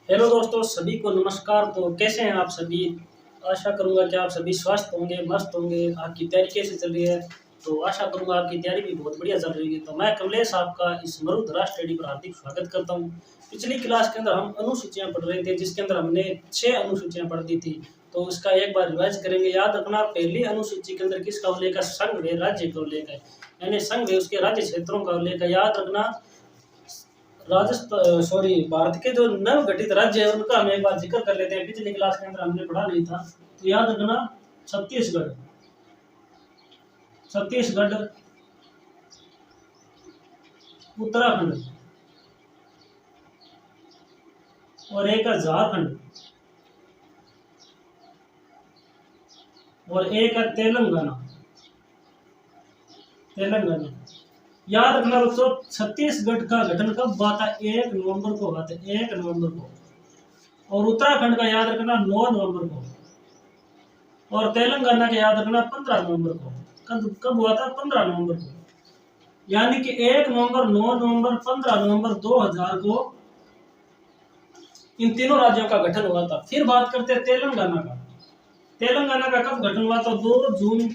Hello दोस्तों, सभी को नमस्कार। तो कैसे हैं आप सभी? आशा करूंगा कि आप सभी स्वस्थ होंगे, मस्त होंगे। आपकी तैयारी कैसे चल रही है? तो आशा करूंगा आपकी तैयारी भी बहुत बढ़िया चल रही है। तो मैं कमलेश आपका इस मरुधरा स्टडी पर हार्दिक स्वागत करता हूं। पिछली क्लास के अंदर हम अनुसूचियां पढ़ रहे थे, जिसके अंदर हमने 6 अनुसूचियां पढ़ दी थी। तो उसका एक बार रिवाइज करेंगे। याद रखना, पहली अनुसूची के अंदर किसका उल्लेख है? संघ व राज्य का उल्लेख है, यानी संघ व उसके राज्य क्षेत्रों का उल्लेख है। याद रखना, भारत के जो नव गठित राज्य है उनका हम एक बार जिक्र कर लेते हैं। पिछली क्लास के अंदर हमने पढ़ा नहीं था, तो याद रखना, छत्तीसगढ़, उत्तराखंड और एक है झारखंड और एक है तेलंगाना। याद रखना दोस्तों, छत्तीसगढ़ का गठन कब हुआ था? 1 नवंबर को हुआ था, 1 नवंबर को। और उत्तराखंड का याद रखना 9 नवंबर को। और तेलंगाना का याद रखना 15 नवंबर को। कब हुआ था? 15 नवंबर को। यानी कि 1 नवंबर, 9 नवंबर, 15 नवंबर 2000 को इन तीनों राज्यों का गठन हुआ था। फिर बात करते हैं तेलंगाना का। तेलंगाना का कब गठन हुआ था? 2 जून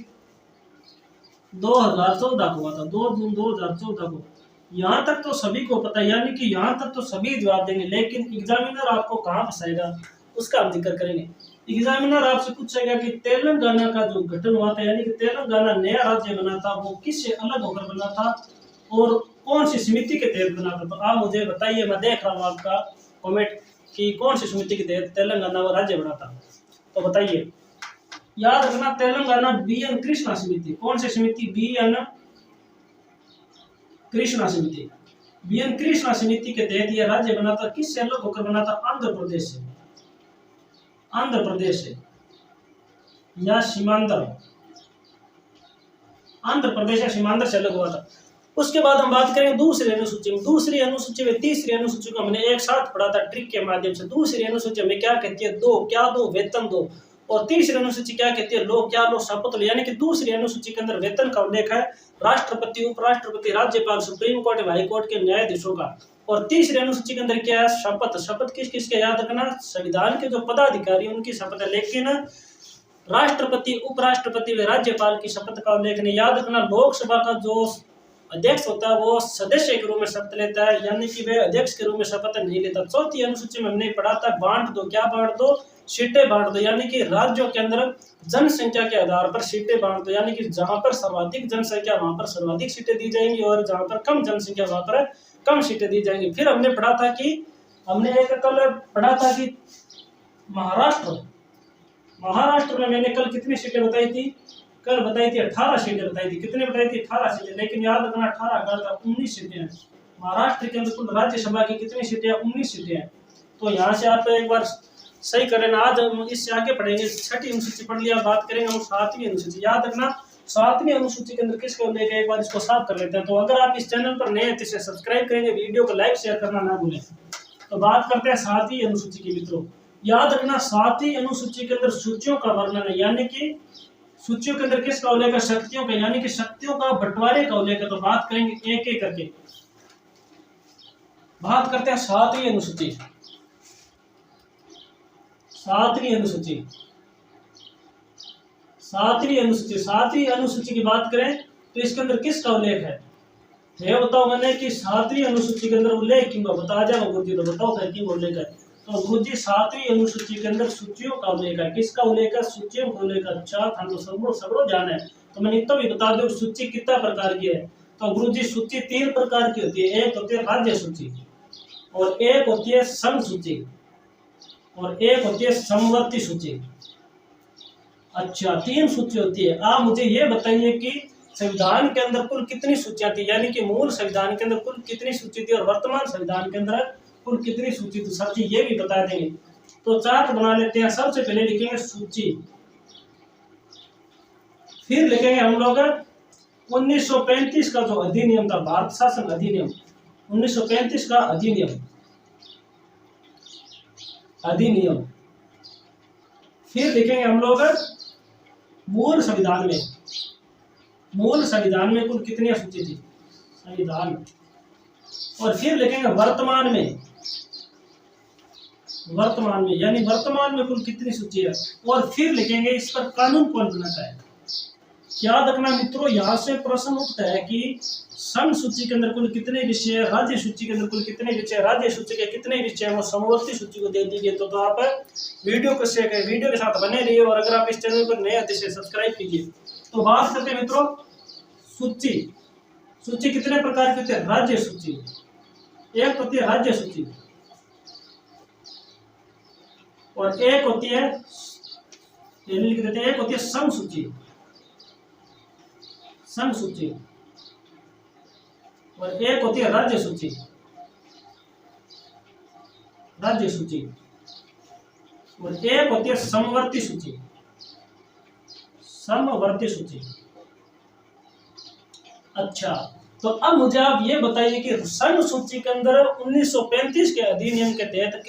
2014 को हुआ था, 2 जून 2014 को। यहाँ तक तो सभी को पता है, यानी कि यहाँ तक तो सभी जवाब देंगे, लेकिन एग्जामिनर आपको कहाँ फंसाएगा उसका हम जिक्र करेंगे। एग्जामिनर आपसे पूछेगा कि तेलंगाना का जो गठन हुआ था, यानी कि तेलंगाना नया राज्य बना था, वो किससे अलग होकर बना था और कौन सी समिति के तहत बना था? तो आप मुझे बताइए, मैं देख रहा हूँ आपका कॉमेंट कि कौन सी समिति के तहत तेलंगाना वो राज्य बना था, तो बताइए। याद रखना, तेलंगाना बी.एन. कृष्णा समिति। कौन सी समिति? बी.एन. कृष्णा समिति। बी.एन. कृष्णा समिति के तहत यह राज्य बना था। किससे अलग होकर बना था? आंध्र प्रदेश से, या सीमांध्र, आंध्र प्रदेश या सीमांध्र से अलग हुआ था। उसके बाद हम बात करेंगे दूसरी अनुसूची में। दूसरी अनुसूची में तीसरी अनुसूची को हमने एक साथ पढ़ा था ट्रिक के माध्यम से। दूसरी अनुसूची में क्या कहती है? दो वेतन दो। और तीसरी अनुसूची क्या कहती है? लो शपथ लो। यानी कि दूसरी अनुसूची के अंदर वेतन का उल्लेख है राष्ट्रपति, उपराष्ट्रपति, राज्यपाल, सुप्रीम कोर्ट, हाई कोर्ट के न्यायाधीशों का। और तीसरी अनुसूची के अंदर क्या है? शपथ किस किसके? याद रखना, संविधान के जो पदाधिकारी उनकी शपथ है, लेकिन राष्ट्रपति, उपराष्ट्रपति व राज्यपाल की शपथ का उल्लेख नहीं। याद रखना, लोकसभा का जो अध्यक्ष होता है वो सदस्य के रूप में शपथ लेता है, यानी कि वे अध्यक्ष के रूप में शपथ नहीं लेता। चौथी अनुसूची में हमने पढ़ा था बांट दो। क्या बांट दो? सीटें बांट दो। यानी कि राज्यों के अंदर जनसंख्या के आधार पर सीटें बांट दो, यानी कि जहां पर सर्वाधिक जनसंख्या वहां पर सर्वाधिक सीटें दी जाएंगी और जहां पर कम जनसंख्या वहां पर कम सीटें दी जाएंगी। फिर हमने पढ़ा था कि महाराष्ट्र में मैंने कल कितनी सीटें बताई थी? कल बताई थी 18 सीटें बताई थी। कितने बताई थी? 18 सीटें। लेकिन याद रखना, 18 का 19 सीटें हैं। महाराष्ट्र के अंदर कुल राज्यसभा की कितनी सीटें हैं? 19 सीटें हैं। तो यहाँ से आप एक बार सही कर लेना। आज हम इससे आगे पढ़ेंगे। छठी अनुसूची पढ़ लिया, बात करेंगे हम 7वीं अनुसूची। याद रखना, 7वीं अनुसूची के अंदर किसका उल्लेख है? एक बार इसको साफ कर लेते हैं। तो अगर आप इस चैनल पर नए हैं तो इसे सब्सक्राइब करेंगे, वीडियो को लाइक शेयर करना ना भूलें। तो बात करते हैं 7वीं अनुसूची की मित्रों। याद रखना, 7वीं अनुसूची के अंदर सूचियों का वर्णन है, यानी कि सूचियों के अंदर किसका उल्लेख है? शक्तियों का, यानी कि शक्तियों का बंटवारे का उल्लेख है। तो बात करेंगे एक एक करके। बात करते हैं 7वीं अनुसूची। 7वीं अनुसूची की बात करें तो इसके अंदर किसका उल्लेख है? ये बताओ मैंने कि 7वीं अनुसूची के अंदर उल्लेख क्यों? बता जाओ गुरुजी, तो बताओ फिर क्यों उल्लेख है। तो गुरुजी, 7वीं अनुसूची के अंदर सूचियों का उल्लेख है। किसका उल्लेख है? सूचियों का उल्लेख। अच्छा, हम तो सगड़ो जाना है, तो मैंने इतना भी बता दो सूची कितना प्रकार की है। तो गुरुजी, सूची 3 प्रकार की होती है। एक होती है राज्य सूची, और एक होती है संघ सूची, और एक होती है समवर्ती सूची। अच्छा, 3 सूची होती है। आप मुझे ये बताइए कि संविधान के अंदर कुल कितनी सूचियां थी, यानी कि मूल संविधान के अंदर कुल कितनी सूची थी और वर्तमान संविधान के अंदर कुल कितनी सूची थी? सर जी ये भी बता देंगे। तो चार्ट बना लेते हैं। सबसे पहले लिखेंगे सूची, फिर लिखेंगे हम लोग 1935 का जो अधिनियम था, भारत शासन अधिनियम, 1935 का अधिनियम। फिर लिखेंगे हम लोग मूल संविधान में कुल कितनी सूची थी? संविधान। और फिर लिखेंगे वर्तमान में वर्तमान में, यानी वर्तमान में कुल कितनी सूची है। और फिर लिखेंगे इस पर कानून कौन बनाता है। याद रखना मित्रों, यहाँ से प्रश्न उठता है कि संघ सूची के अंदर कुल कितने विषय है, राज्य सूची के अंदर कुल कितने विषय, राज्य सूची के कितने विषय है, वो समवर्ती सूची को दे दीजिए। तो आप वीडियो को शेयर करें, वीडियो के साथ बने रहिए, और अगर आप इस चैनल पर नए आते हैं सब्सक्राइब कीजिए। तो बात करते हैं मित्रों सूची। सूची कितने प्रकार की होती है। राज्य सूची, एक होती है राज्य सूची, और एक होती है, लिख देते हैं, एक होती है संघ सूची, संघ सूची, और एक होती है राज्य सूची, राज्य सूची, और एक होती है समवर्ती सूची, समवर्ती सूची। अच्छा, तो अब मुझे आप ये बताइए कि संघ सूची के अंदर 1935 के अधिनियम के तहत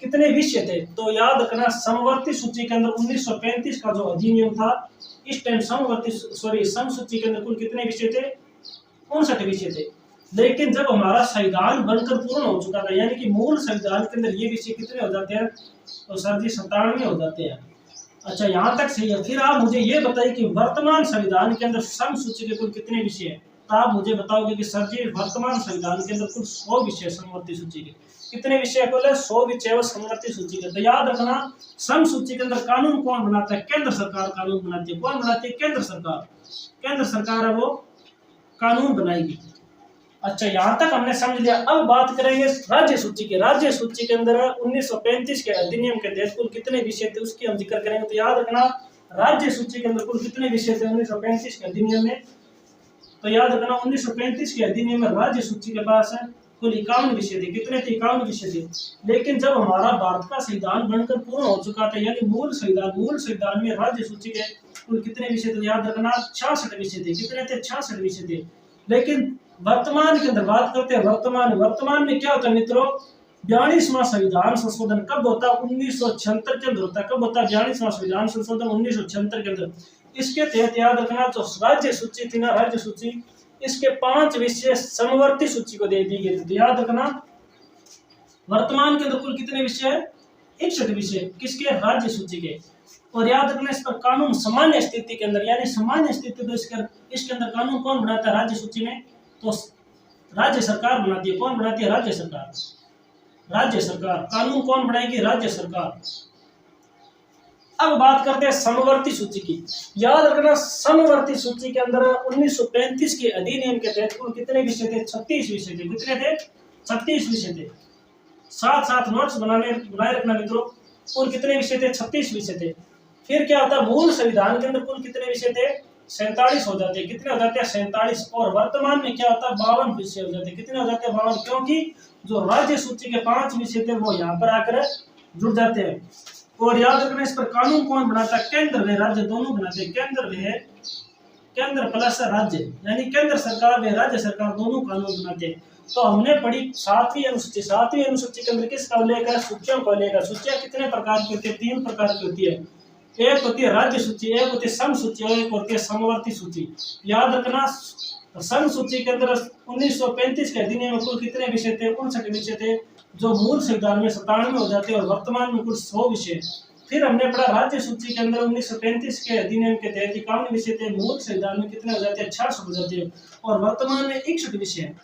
कितने विषय थे। तो याद रखना, समवर्ती सूची के अंदर 1935 का जो अधिनियम था, इस टाइम संघ सूची के अंदर कुल कितने विषय थे, 59 विषय थे। लेकिन जब हमारा संविधान बनकर पूर्ण हो चुका था, यानी कि मूल संविधान के अंदर ये विषय कितने हो जाते हैं, तो सर जी 97 हो जाते हैं। अच्छा, यहाँ तक सही है। फिर आप मुझे ये बताइए कि वर्तमान संविधान के अंदर संघ सूची के कुल कितने विषय है। तो आप मुझे बताओगे कि सर जी वर्तमान संविधान के अंदर कुल 100 विषय समवर्ती सूची के। कितने विषय बोले, 100 विषय और समवर्ती सूची के। तो याद रखना, संघ सूची के अंदर कानून कौन बनाता है, केंद्र सरकार कानून बनाती है। कौन बनाती है, केंद्र सरकार। केंद्र सरकार है वो कानून बनाएगी। अच्छा, यहाँ तक हमने समझ लिया। अब बात करेंगे राज्य सूची की। राज्य सूची के अंदर 1935 के अधिनियम के तहत कुल कितने विषय थे, उसकी हम जिक्र करेंगे। तो याद रखना, राज्य सूची के अंदर कुल कितने विषय थे 1935 के अधिनियम में। तो याद रखना, 1935 के अधिनियम में राज्य सूची के पास कुल 51 विषय थे। कितने थे, 51 विषय थे। लेकिन जब हमारा भारत का संविधान बनकर पूर्ण हो चुका था, यानी मूल संविधान में राज्य सूची के कुल कितने विषय थे, याद रखना 66 विषय थे। कितने थे, 66 विषय थे। लेकिन वर्तमान के अंदर बात करते हैं, वर्तमान में क्या होता है मित्रों, 42वां संविधान संशोधन कब होता है, 1976 के अंदर होता है। कब होता है, 42वां संविधान संशोधन 1976 के अंदर। इसके तहत याद रखना, जो राज्य सूची थी ना, राज्य सूची, इसके 5 विषय समवर्ती सूची को दे दी गई थी। याद रखना, वर्तमान के अंदर कुल कितने विषय है, 61 विषय, किसके, राज्य सूची के। और याद रखना, इस पर कानून सामान्य स्थिति के अंदर, यानी सामान्य स्थिति तो इसके अंदर कानून कौन बनाता है, राज्य सूची में, तो राज्य सरकार बनाती है। कौन बनाती है, राज्य सरकार। राज्य सरकार कानून कौन बनाएगी, राज्य सरकार। अब बात करते हैं समवर्ती सूची की। याद रखना, समवर्ती सूची के अंदर 1935 के अधिनियम के तहत कुल कितने विषय थे, 36 विषय थे। कितने थे, 36 विषय थे। साथ नोट्स बनाए रखना मित्रों, कुल कितने विषय थे, 36 विषय थे। फिर क्या होता है, मूल संविधान के अंदर कुल कितने विषय थे, 47 हो जाते हैं। कितने हो जाते हैं, 47। और वर्तमान में क्या होता है, 52 विषय हो जाते हैं। कितने हो जाते हैं, 52, क्योंकि जो राज्य सूची के 5 विषय थे वो यहाँ पर आकर जुड़ जाते हैं। और याद रखना, इस पर कानून कौन बनाता है, केंद्र व राज्य दोनों बनाते हैं। केंद्र प्लस राज्य, यानी केंद्र सरकार व राज्य सरकार दोनों कानून बनाते हैं। तो हमने पढ़ी 7वीं अनुसूची। 7वीं अनुसूची के अंदर किसका उल्लेख है, सूचियों का उल्लेख है। सूचियां कितने प्रकार की होती है, 3 प्रकार की होती है। एक होती है राज्य सूची, एक होती है संघ सूची, और एक होती है समवर्ती सूची। याद रखना, संघ सूची के अंदर 1935 के अधिनियम में कुल कितने विषय थे, 59 विषय थे, जो मूल संविधान में 97 हो जाते हैं, और वर्तमान में कुल 100 विषय। फिर हमने पढ़ा राज्य सूची के अंदर 1935 के अधिनियम के तहत 51 विषय थे, मूल संविधान में कितने हो जाते हैं, 66 हो जाते हैं, और वर्तमान में 61 विषय।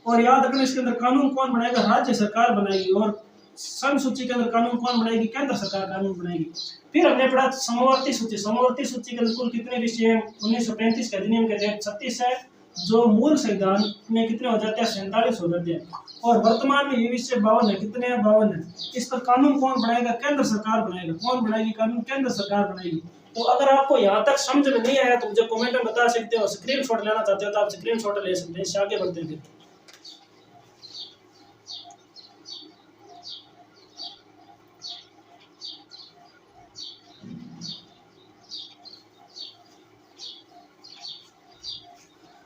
और याद रखना, इसके अंदर कानून कौन बनाएगा, राज्य सरकार बनाएगी। और संघ सूची के अंदर कानून कौन बनाएगी, केंद्र सरकार कानून बनाएगी। फिर हमने पढ़ा समवर्ती सूची। समवर्ती सूची के अंदर कुल कितने विषय हैं, 1935 के अधिनियम के तहत 36 है, जो मूल संविधान में कितने हो जाते हैं, 47 हो जाते हैं। और वर्तमान में ये विषय 52 है। कितने हैं, 52 है। इस पर कानून कौन बनाएगा, केंद्र सरकार बनाएगा। कौन बनाएगी कानून, केंद्र सरकार बनाएगी। तो अगर आपको यहाँ तक समझ में नहीं आया तो मुझे कमेंट में बता सकते हो। स्क्रीनशॉट लेना चाहते हो तो आप स्क्रीनशॉट ले सकते हैं। इससे आगे बढ़ते हैं।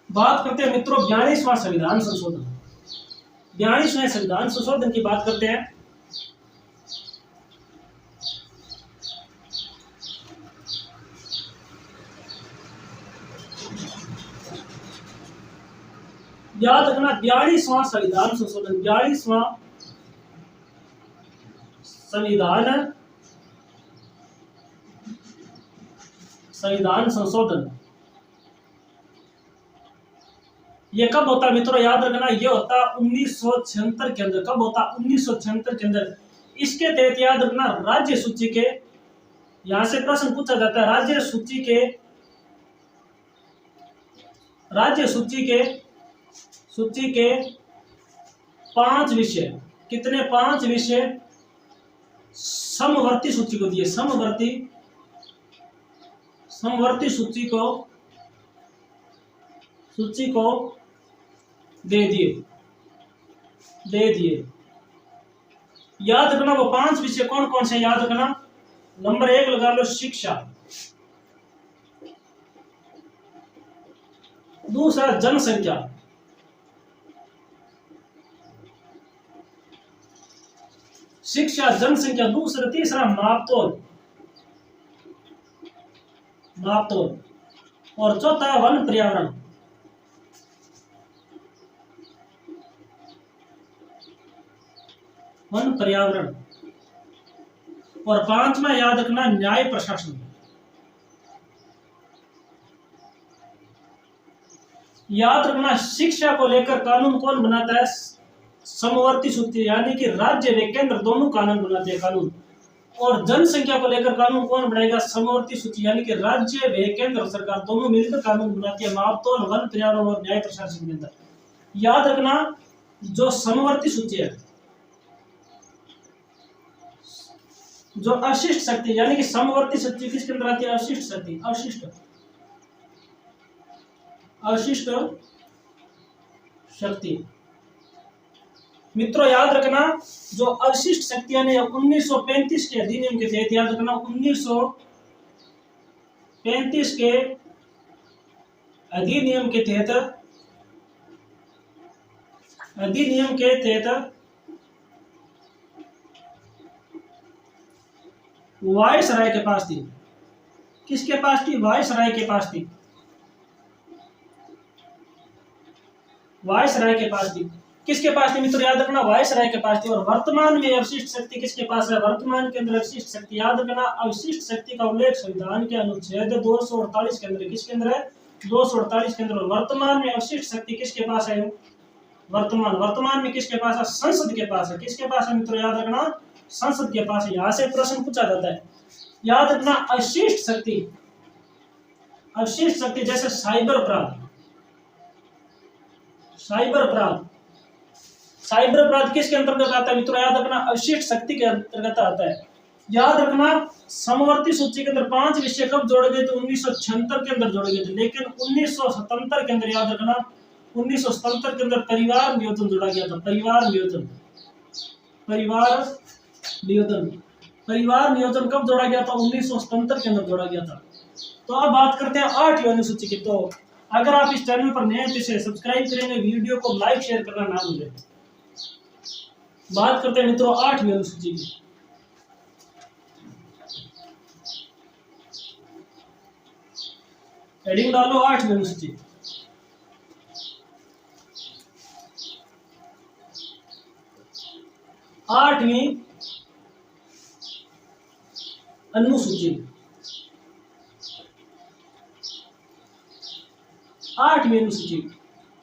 बात करते हैं मित्रों 42वां संविधान संशोधन। 42वें संविधान संशोधन की बात करते हैं। याद रखना, 42वां संविधान संशोधन, 42वां संविधान संविधान संशोधन। ये कब होता है मित्रों, याद रखना, ये होता 1976 के अंदर। कब होता? 1976 के अंदर। इसके तहत याद रखना, राज्य सूची के, यहां से प्रश्न पूछा जाता है, राज्य सूची के 5 विषय, कितने? 5 विषय समवर्ती सूची को दिए, समवर्ती सूची को दे दिए। याद रखना वो 5 विषय कौन कौन से, याद रखना। नंबर 1 लगा लो, शिक्षा। दूसरा जनसंख्या, शिक्षा जनसंख्या। दूसरा, तीसरा मापतोल, और चौथा वन पर्यावरण। और 5वां याद रखना, न्याय प्रशासन। याद रखना, शिक्षा को लेकर कानून कौन बनाता है? समवर्ती सूची, यानी कि राज्य व केंद्र दोनों कानून बनाते हैं, कानून। और जनसंख्या को लेकर कानून कौन बनाएगा? समवर्ती सूची, यानी कि राज्य व केंद्र सरकार दोनों मिलकर कानून बनाती है, मापतोल, वन पर्यावरण और न्याय प्रशासन के अंदर। याद रखना, जो समवर्ती सूची है, जो अशिष्ट शक्ति, यानी कि समवर्ती शक्ति किसके अंदर आती है? अशिष्ट शक्ति, अशिष्ट शक्ति। मित्रों याद रखना, जो अशिष्ट शक्ति यानी 1935 के अधिनियम के तहत, याद रखना 1935 के अधिनियम के तहत वायसराय के पास थी। किसके पास थी? वायसराय के पास थी, वायसराय के पास थी। किसके पास थी मित्रों? याद रखना, वायसराय के पास थी। और वर्तमान में अवशिष्ट शक्ति किसके पास है? वर्तमान के अंदर अवशिष्ट शक्ति, याद रखना, अवशिष्ट शक्ति का उल्लेख संविधान के अनुच्छेद 248 के अंदर, किसके अंदर है? 248 के अंदर। वर्तमान में अवशिष्ट शक्ति किसके पास है? वर्तमान में किसके पास है? संसद के पास है। किसके पास है मित्रों? याद रखना, संसद के पास है। यहां से प्रश्न पूछा जाता है। याद रखना, अवशिष्ट शक्ति जैसे साइबर अपराध किसके अंतर्गत आता है मित्रों? याद रखना, अवशिष्ट शक्ति के अंतर्गत आता है। याद रखना, समवर्ती सूची के अंदर 5 विषय कब जोड़े गए थे? 1976 के अंदर जोड़े गए थे। लेकिन 1977 के अंदर, याद रखना, 1977 के अंदर परिवार नियोजन जोड़ा गया था। परिवार नियोजन कब जोड़ा गया था? 1977 के अंदर जोड़ा गया था। तो अब बात करते हैं 8वीं अनुसूची की। तो अगर आप इस चैनल पर नए हैं तो इसे सब्सक्राइब करेंगे, वीडियो को लाइक शेयर करना ना भूलें। बात करते हैं मित्रों 8वीं अनुसूची की। हेडिंग डालो 8वीं अनुसूची। आठवीं अनुसूची, 8वीं अनुसूची।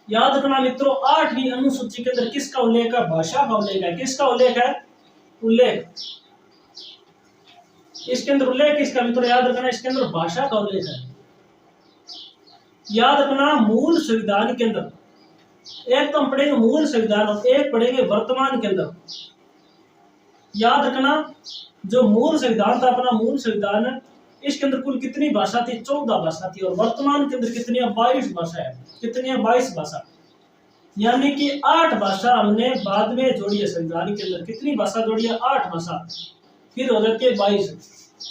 याद रखना मित्रों, 8वीं अनुसूची के अंदर किसका उल्लेख है? भाषा का उल्लेख है। किसका उल्लेख है? इसके अंदर उल्लेख किसका मित्रों? याद रखना, इसके अंदर भाषा का उल्लेख है। याद रखना, मूल संविधान के अंदर एक तो हम पढ़ेंगे मूल संविधान और एक पढ़ेंगे वर्तमान के अंदर। याद रखना, जो मूल संविधान था, अपना मूल संविधान, इसके अंदर कुल कितनी भाषा थी? 14 भाषा थी। और वर्तमान के अंदर कितनी है? 22 भाषा है। कितनी है? 22 भाषा। यानी कि 8 भाषा हमने बाद में जोड़ी है संविधान के अंदर। कितनी भाषा जोड़ी है? 8 भाषा, फिर हो जाती है 22।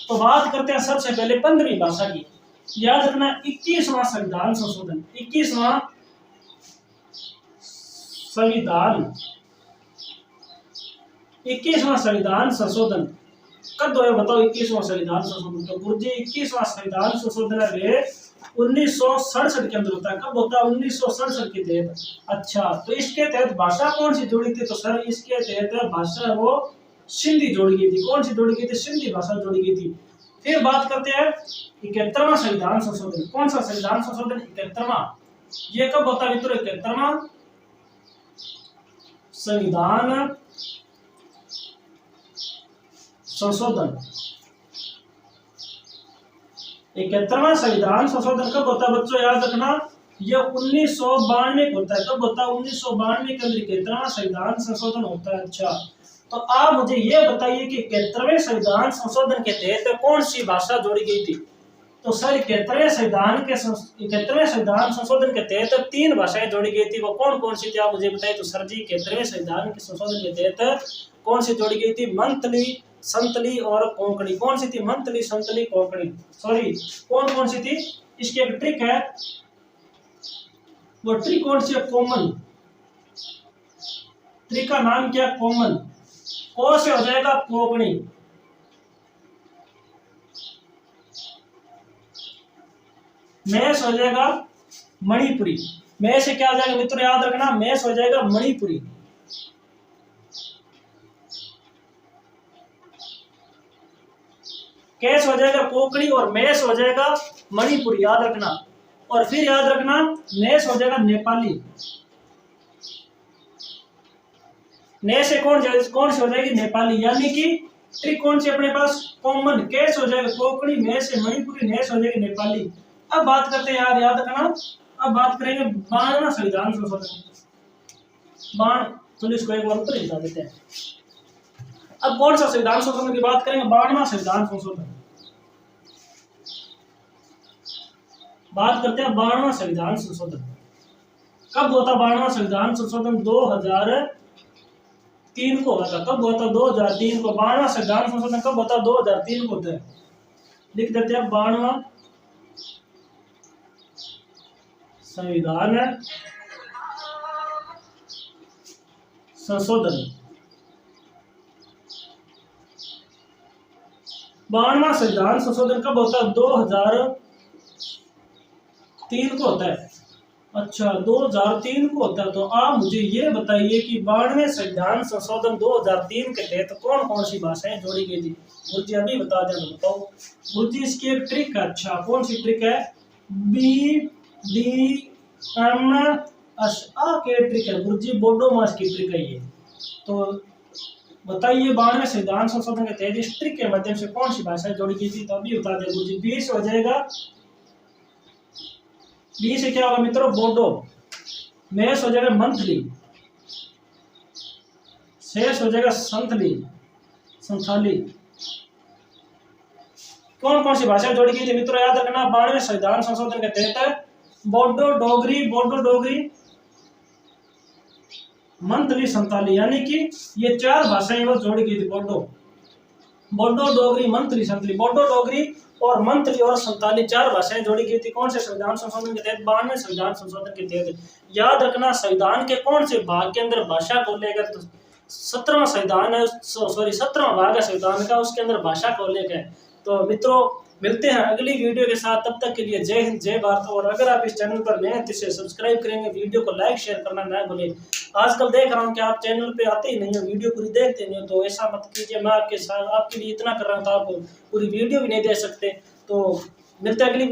तो बात करते हैं सबसे पहले 15वीं भाषा की। याद रखना, 21वां संविधान संशोधन, 21वां संविधान संशोधन कब हुआ? बताओ 21वां संविधान संशोधन। तो गुरुजी 21वां संविधान संशोधन है 1967 के अंदर होता है। कब होता है? 1967 के तहत। अच्छा, तो इसके तहत भाषा कौन सी जुड़ी थी? तो सर इसके तहत भाषा वो सिंधी जोड़ी गई थी। कौन सी जोड़ी गई थी? सिंधी भाषा जोड़ी गई थी। फिर बात करते हैं 71वां संविधान संशोधन। कौन सा संविधान संशोधन? 71वां। ये कब होता है मित्रों? 71वां संविधान संशोधन। 71वां संविधान संशोधन कब होता है बच्चों? याद रखना, यह 1992 होता है। कब होता है? 1992 के अंदर 71वां संविधान संशोधन होता है। अच्छा, तो आप मुझे ये बताइए कि 71वें संविधान संशोधन के तहत कौन सी भाषा जोड़ी गई थी? तो सर 71वें संविधान संशोधन के तहत 3 भाषाएं जोड़ी गई थी। वो कौन कौन सी थी आप मुझे बताइए। तो सर जी 71वें संविधान के संशोधन के तहत कौन सी जोड़ी गई थी? मंथली, संतली और कोंकणी। कौन सी थी? मंथली, संतली, कोंकणी। सॉरी, कौन कौन सी थी? इसकी एक ट्रिक है, वो ट्रिक कौन सी है? कॉमन। ट्रिक का नाम क्या? कॉमन। को से हो जाएगा कोंकणी, मैस हो जाएगा मणिपुरी। मैं से क्या हो जाएगा मित्रों? याद रखना, मैस हो जाएगा मणिपुरी। कैस हो जाएगा कोंकणी और मैस हो जाएगा मणिपुरी। याद रखना। और फिर याद रखना, नेस हो जाएगा नेपाली। ने से कौन सी हो जाएगी? नेपाली। यानी कि ट्रिक कौन सी अपने पास? कॉमन। कैस हो जाएगा कोंकणी, मैस से मणिपुरी, नेस हो जाएगी नेपाली। अब बात करते हैं यार, याद रखना, अब बात करेंगे 92वां संविधान संशोधन। चलो इसको एक बार ऊपर हिला देते हैं। अब कौन सा संविधान संशोधन की बात करेंगे? 92वां संविधान संशोधन। बात करते हैं 92वां संविधान संशोधन। कब होता 92वां संविधान संशोधन? 2003 को होता। कब होता? 2003 को। 92वां संविधान संशोधन कब होता? 2003 को होता है। लिख देते हैं 92वां संविधान संशोधन। 92वां संविधान संशोधन कब होता है? 2003 को होता है। अच्छा, 2003 को होता है। तो आप मुझे ये बताइए कि 92वें संविधान संशोधन 2003 के तहत कौन कौन सी भाषाएं जोड़ी गई थी? गुरुजी अभी बता दें तो बताओ। गुरुजी इसकी एक ट्रिक है। अच्छा, कौन सी ट्रिक है? BDMS के ट्रिक है गुरुजी, बोडो मास की ट्रिक है ये। तो बताइए 92वें संविधान संशोधन के तहत इस ट्रिक के माध्यम से कौन सी भाषाएं जोड़ी गई थी? तो अभी बता दें गुरुजी। 20 हो जाएगा, 20 से क्या होगा मित्रों? बोडो। मैस हो जाएगा मंथली, शेष हो जाएगा संथली, संथाली। कौन कौन सी भाषाएं जोड़ी गई थी मित्रों? याद रखना, 92वें संविधान संशोधन के तहत बोडो डोगरी, मंथली, संथाली। यानी कि ये 4 भाषाएं वो जोड़ी गई थी। बोडो डोगरी, मंथली, संथाली। बोडो डोगरी और मंथली और संथाली 4 भाषाएं जोड़ी गई थी। कौन से संविधान संशोधन के तहत? 92वें संविधान संशोधन के तहत। याद रखना, संविधान के कौन से भाग के अंदर भाषा को लेकर? तो 17वां संविधान है, 17वां भाग है संविधान का, उसके अंदर भाषा को लेकर। तो मित्रों मिलते हैं अगली वीडियो के साथ। तब तक के लिए जय हिंद, जय भारत। और अगर आप इस चैनल पर नए हैं तो इसे सब्सक्राइब करेंगे, वीडियो को लाइक शेयर करना ना भूलें। आजकल देख रहा हूँ कि आप चैनल पे आते ही नहीं हो, वीडियो पूरी देखते नहीं हो, तो ऐसा मत कीजिए। मैं आपके साथ आपके लिए इतना कर रहा हूँ तो आप पूरी वीडियो भी नहीं देख सकते। तो मिलते हैं अगली